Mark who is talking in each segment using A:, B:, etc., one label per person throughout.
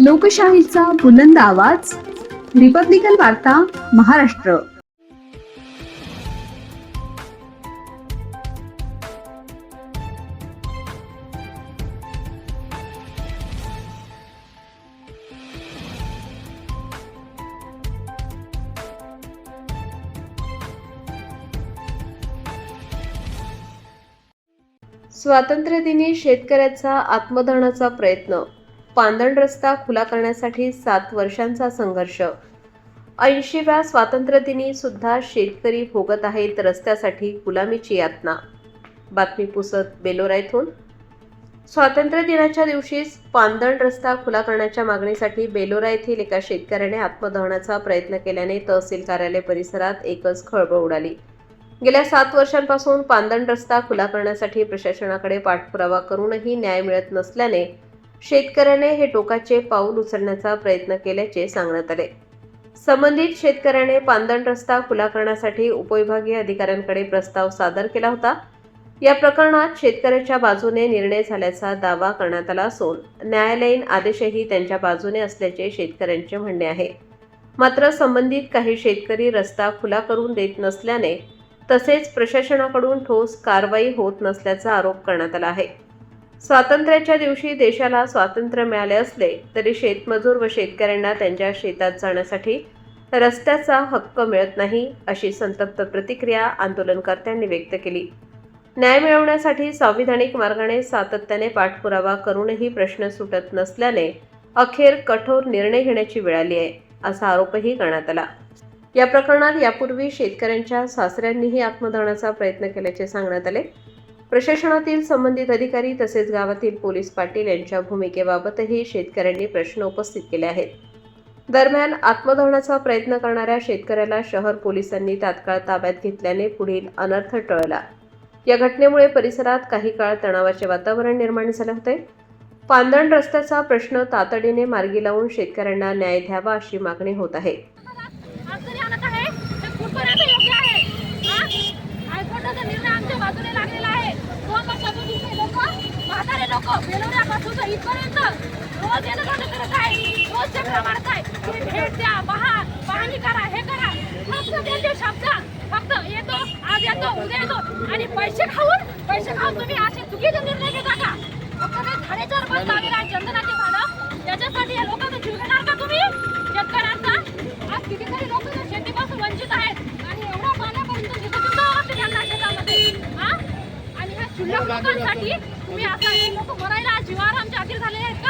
A: लोकशाहीचा बुलंद आवाज, रिपब्लिकन वार्ता, महाराष्ट्र.
B: स्वातंत्र्यदिनी शेतकऱ्याचा आत्मदहनाचा प्रयत्न, पांदण रस्ता खुला करण्यासाठी 7 वर्षांचा संघर्ष. 80व्या स्वातंत्र्यदिनी सुद्धा शेतकरी भोगत आहेत रस्त्यासाठी गुलामीची यातना. बातमी पुसद बेलोरा येथून. स्वातंत्र्य दिनाच्या दिवशीच पांदण रस्ता खुला करण्याच्या मागणीसाठी बेलोरा येथील एका शेतकऱ्याने आत्मदहनाचा प्रयत्न केल्याने तहसील कार्यालय परिसरात एकच खळबळ उडाली. गेल्या 7 वर्षांपासून पांदण रस्ता खुला करण्यासाठी प्रशासनाकडे पाठपुरावा करूनही न्याय मिळत नसल्याने शेतकऱ्याने हे टोकाचे पाऊल उचलण्याचा प्रयत्न केल्याचे सांगण्यात आले. संबंधित शेतकऱ्याने पांदण रस्ता खुला करण्यासाठी उपविभागीय अधिकाऱ्यांकडे प्रस्ताव सादर केला होता. या प्रकरणात शेतकऱ्याच्या बाजूने निर्णय झाल्याचा दावा करण्यात आला असून न्यायालयीन आदेशही त्यांच्या बाजूने असल्याचे शेतकऱ्यांचे म्हणणे आहे. मात्र संबंधित काही शेतकरी रस्ता खुला करून देत नसल्याने तसेच प्रशासनाकडून ठोस कारवाई होत नसल्याचा आरोप करण्यात आला आहे. स्वातंत्र्याच्या दिवशी देशाला स्वातंत्र्य मिळाले असले तरी शेतमजूर व शेतकऱ्यांना त्यांच्या शेतात जाण्यासाठी रस्त्याचा हक्क मिळत नाही, अशी संतप्त प्रतिक्रिया आंदोलनकर्त्यांनी व्यक्त केली. न्याय मिळवण्यासाठी संविधानिक मार्गाने सातत्याने पाठपुरावा करूनही प्रश्न सुटत नसल्याने अखेर कठोर निर्णय घेण्याची वेळ आली आहे, असा आरोपही करण्यात आला. या प्रकरणात यापूर्वी शेतकऱ्यांच्या सासऱ्यांनीही आत्मदहनाचा प्रयत्न केल्याचे सांगण्यात आले. प्रशासनातील संबंधित अधिकारी तसेच गावातील पोलीस पाटील यांच्या भूमिकेबाबतही शेतकऱ्यांनी प्रश्न उपस्थित केले आहेत. दरम्यान आत्मदहनाचा प्रयत्न करणाऱ्या शेतकऱ्याला शहर पोलिसांनी तात्काळ ताब्यात घेतल्याने पुढील अनर्थ टळला. या घटनेमुळे परिसरात काही काळ तणावाचे वातावरण निर्माण झाले होते. पांदण रस्त्याचा प्रश्न तातडीने मार्गी लावून शेतकऱ्यांना न्याय द्यावा अशी मागणी होत आहे.
C: फक्त येतो आज येतो उद्या येतो आणि पैसे खाऊन तुम्ही असे चुकीचे निर्णय घेता का? फक्त ते झाडाच्या बस लावलेला आहे चंदनाचे झाडं, त्याच्यासाठी या लोकांना जीव घेणार का तुम्ही? शेतकऱ्यांचा आज कितीतरी लोक शेतीपासून वंचित आहेत आणि एवढ्या पाण्यापर्यंत तिथं त्यांना शेतामध्ये आणि ह्या क्षुल्लक लोकांसाठी तुम्ही असं लोक मरायला जीवावर आमचे आखीर झालेले आहेत का?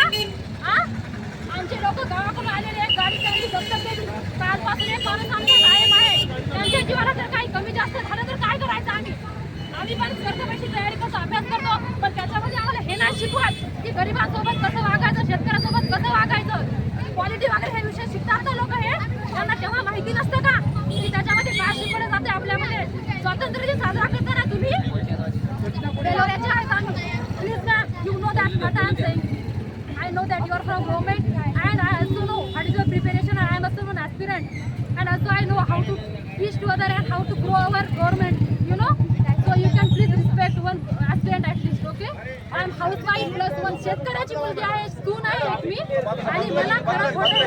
C: आमचे लोक गावाकडून आलेले आहेत, गाडी त्यांनी दत्तक घेतली. कालपासून एक माणूस आमचे कायम आहे. त्यांच्या जीवाला जर काही कमी जास्त झालं तर काय करायचं? आम्ही पण कर्तव्याची तयारी करतो, अभ्यास करतो, पण त्याच्यामध्ये आम्हाला हे नाही शिकवत की गरिबांसोबत कसं वागायचं, शेतकऱ्यांसोबत कसं वागायचं. क्वालिटी वगैरे हे विषय शिकतात तर लोक हे त्यांना तेव्हा माहिती नसतं का की त्याच्यामध्ये काय शिकवलं जाते. आपल्यामध्ये स्वातंत्र्य दिन साजरा करताना तुम्ही बेलोऱ्याचे आहेत आम्ही. Please ma'am, you know that what I am saying. I know that you are from government and I also know what is your preparation. I am also an aspirant and also I know how to teach to other and how to grow our government, you know. So you can please respect one aspirant at least, okay? I am housewife plus one शेतकऱ्याची मुलगी आहे, तू नाही एक मी, आणि मला खरं खोटं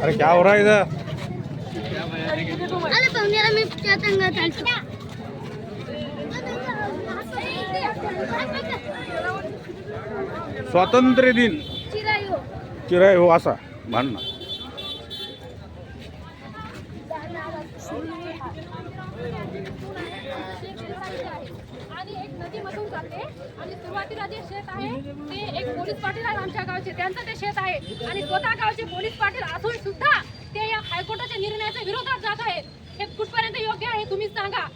D: अरे क्या हो रहा है इधर?
E: अरे पवनीला मी त्यातंगा चालतो.
D: स्वातंत्र्य दिन चिराय हो असा म्हणणं.
C: आणि एक नदीमधून जाते आणि सुरुवातीला जे शेत आहे ते एक पोलीस पाटील आहे आमच्या गावचे, त्यांचं ते शेत आहे आणि स्वतः गावचे पोलीस पाटील असून सुद्धा ते या हायकोर्टाच्या निर्णयाच्या विरोधात जात आहेत. हे कुठपर्यंत योग्य आहे तुम्हीच सांगा.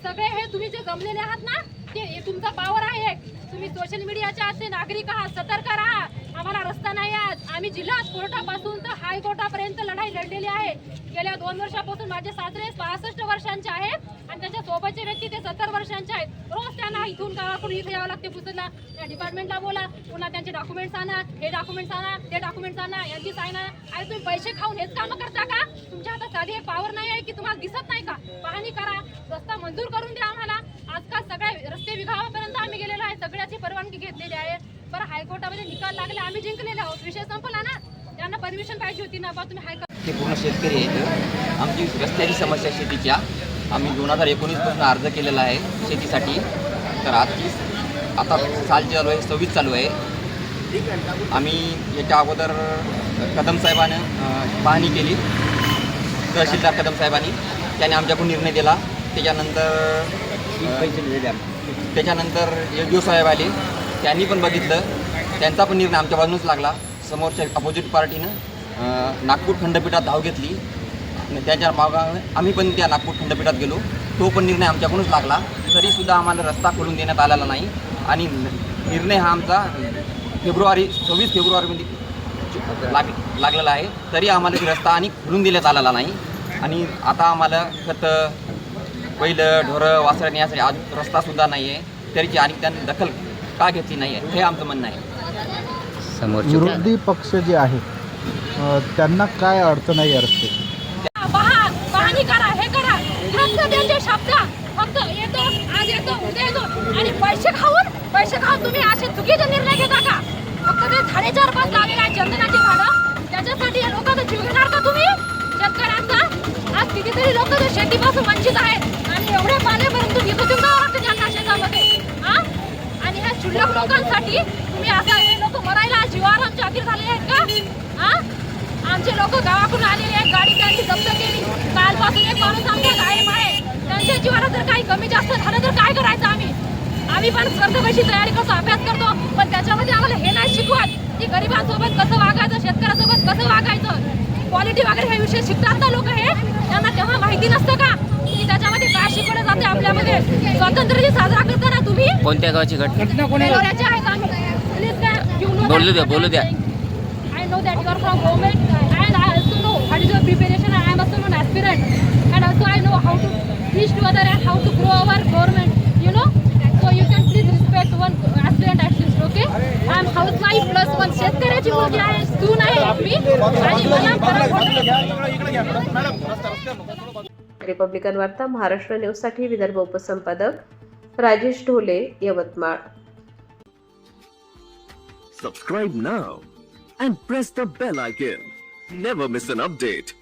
C: सगळे हे तुम्ही जे जमलेले आहात ना, ते तुमचा पावर आहे. तुम्ही सोशल मीडियाचे असे नागरिक आहात, सतर्क राहा. आम्हाला रस्ता नाही आहे. आम्ही जिल्हा कोर्टापासून तर हायकोर्टापर्यंत लढाई लढलेली आहे. गेल्या 2 वर्षापासून माझे सासरे 65 वर्षांचे आहेत आणि त्यांच्या सोबतचे व्यक्ती ते 70 वर्षांचे आहेत. रोज त्यांना इथून गावाकडून इथे यावं लागते पुसदला. त्या डिपार्टमेंटला बोला, पुन्हा त्यांचे डॉक्युमेंट्स आणा, हे डॉक्युमेंट्स आणा, ते डॉक्युमेंट्स आणा, यांची साईन आणा. आणि तुम्ही पैसे खाऊन हेच कामं करता का? तुमच्या हातात साधी एक पावर नाही आहे की तुम्हाला दिसत नाही का? पाहणी करा, रस्ता मंजूर करून द्या आम्हाला. आजकाल सगळ्या रस्ते विभागापर्यंत आम्ही गेलेलो आहे, सगळ्याची परवानगी घेतलेली आहे. बरं हायकोर्टामध्ये निकाल लागले, आम्ही जिंकलेले आहोत, विषय संपला ना. त्यांना परमिशन पाहिजे होती ना, बा तुम्ही हायकोर्ट.
F: ते पूर्ण शेतकरी आहेत. आमची रस्त्याची समस्या शेतीच्या आम्ही 2019 पासून अर्ज केलेला आहे शेतीसाठी. तर आता साल चालू आहे, 26 चालू आहे. आम्ही याच्या अगोदर कदम साहेबानं पाहणी केली, तहसीलदार कदम साहेबांनी. त्याने आमच्याकडून निर्णय दिला. त्याच्यानंतर एस साहेब आले, त्यांनी पण बघितलं, त्यांचा पण निर्णय आमच्या बाजूनच लागला. समोरच्या अपोजिट पार्टीनं नागपूर खंडपीठात धाव घेतली आणि त्याच्या मागाने आम्ही पण त्या नागपूर खंडपीठात गेलो. तो पण निर्णय आमच्याकडूनच लागला. तरीसुद्धा आम्हाला रस्ता खोलून देण्यात आलेला नाही आणि निर्णय हा आमचा 26 फेब्रुवारीमध्ये लागलेला आहे. तरी आम्हाला रस्ता आणि खोलून देण्यात आलेला नाही. आणि आता आम्हाला खतं, पहिलं ढोरं वासरं यासाठी आज रस्तासुद्धा नाही आहे. तरीची आणि त्यांनी दखल का घेतली नाही आहे हे आमचं म्हणणं आहे.
D: विरोधी पक्ष जे आहे त्यांना काय अडचण आहे या रस्त्याची?
C: पाहणी करा, हे करा, फक्त त्यांचे शब्द फक्त येतो, आज येतो, उद्या येतो आणि पैसे खाऊन तुम्ही असे चुकीचे निर्णय घेता का? फक्त ते 4.5 बस लागेल आहे चंदनाचे भाडं, त्याच्यासाठी या लोकांचा जीव घेणार का तुम्ही? शेतकऱ्यांचा आज कितीतरी लोक जे शेतीपासून वंचित आहेत आणि एवढे पाण्यापर्यंत विकत जावं लागतं त्यांना शेतामध्ये. आणि ह्या क्षुल्लक लोकांसाठी तुम्ही आता हे लोक मरायला जीवावर आमचे अधीर झालेले आहेत का? आमचे लोक गावाकडून आलेले आहेत, गाडी त्यांची जप्त केली. कालपासून एक माणूस आमच्या गायब आहे. त्यांच्या जीवाला जर काही कमी जास्त झालं तर काय करायचं? आम्ही पण स्पर्धेची तयारी करतो, अभ्यास करतो, पण त्याच्यामध्ये आम्हाला हे नाही शिकवत की गरिबांसोबत कसं वागायचं, शेतकऱ्यासोबत कसं वागायचं. क्वालिटी वगैरे हे विषय शिकतात ना लोक. हे त्यांना तेव्हा माहिती नसतं का की त्याच्यामध्ये काय शिकवलं जाते? आपल्यामध्ये स्वातंत्र्य दिन साजरा करताना तुम्ही
F: कोणत्या गावाची घटना
C: बोलायचे आहेत आम्ही. प्लीज
F: बोलू द्या.
C: I know that you are from government and I also know what is your preparation and I am also an aspirant and also I know how to teach to other and how to grow our government, you know, so you can please respect one aspirant at least, okay? I am housewife plus one शेतकऱ्याची मुलगी आहे, तू नाही मी आणि मला
B: Republican वार्ता महाराष्ट्र न्यूजसाठी Vidarbha उपसंपादक Rajesh Dhole, Yavatmal.
G: Subscribe now and press the bell icon. Never miss an update.